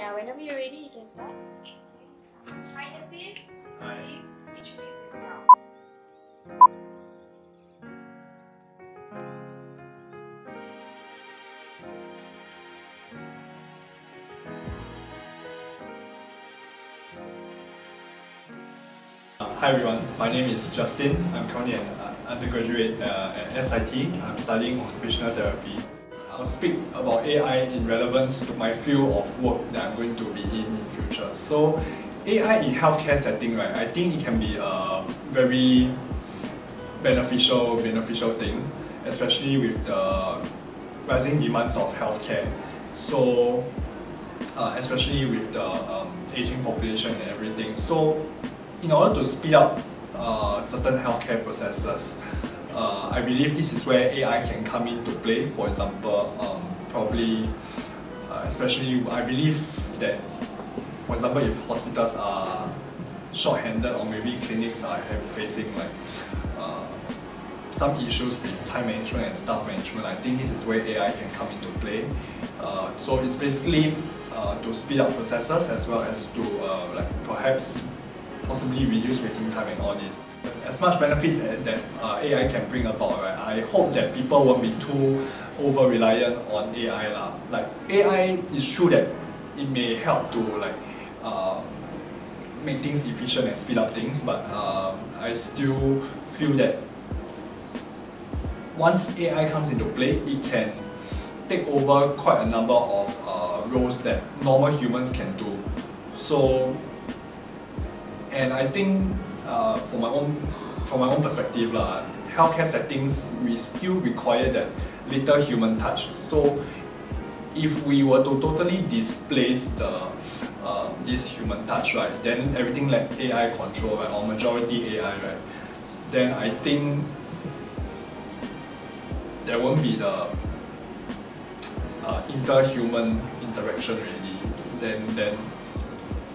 Yeah, whenever you're ready, you can start. Hi, Justin. Hi. Please introduce yourself. Hi everyone, my name is Justin. I'm currently an undergraduate at SIT. I'm studying occupational therapy. I'll speak about AI in relevance to my field of work that I'm going to be in future. So AI in healthcare setting, right, I think it can be a very beneficial thing, especially with the rising demands of healthcare. So especially with the aging population and everything. So in order to speed up certain healthcare processes, I believe this is where AI can come into play. For example, probably, especially I believe that, for example, if hospitals are short-handed or maybe clinics are facing like some issues with time management and staff management, I think this is where AI can come into play. So it's basically to speed up processes as well as to like perhaps possibly reduce waiting time and all this. As much benefits that AI can bring about, right, I hope that people won't be too over-reliant on AI lah. Like AI is true that it may help to like make things efficient and speed up things, but I still feel that once AI comes into play, it can take over quite a number of roles that normal humans can do. So, and I think from my own perspective lah, healthcare settings we still require that little human touch. So if we were to totally displace this human touch, right, then everything like AI control, right, or majority AI, right, then I think there won't be the interhuman interaction really. Then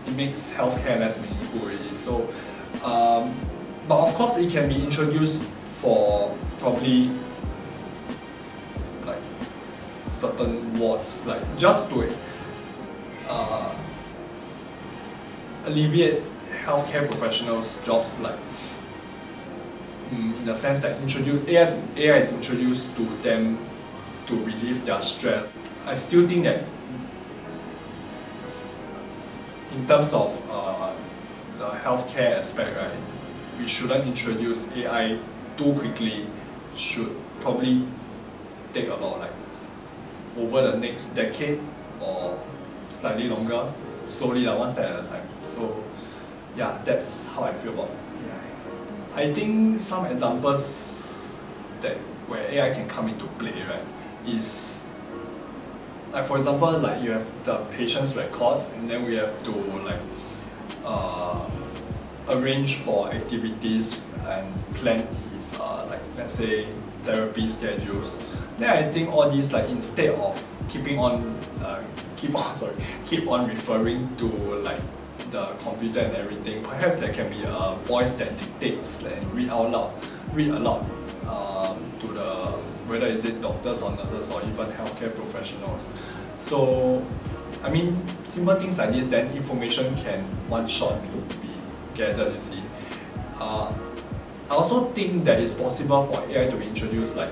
it makes healthcare less meaningful already. So, but of course it can be introduced for probably like certain wards, like just to alleviate healthcare professionals' jobs, like in the sense that AI is introduced to them to relieve their stress. I still think that in terms of the healthcare aspect, right, we shouldn't introduce AI too quickly. Should probably take about like over the next decade or slightly longer, slowly, like one step at a time. So yeah, that's how I feel about AI. I think some examples that where AI can come into play, right, is like, for example, like you have the patient's records, and then we have to like arrange for activities and plan his like, let's say, therapy schedules. Then I think all these, like, instead of keep on referring to like the computer and everything, perhaps there can be a voice that dictates and read aloud to the, whether is it doctors or nurses or even healthcare professionals. So, I mean, simple things like this, then information can one shot be gathered, you see. I also think that it's possible for AI to be introduced, like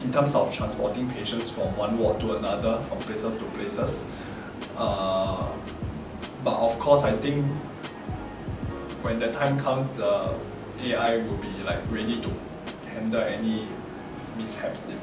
in terms of transporting patients from one ward to another, from places to places. But of course, I think when the time comes, the AI will be like ready to handle any mishaps if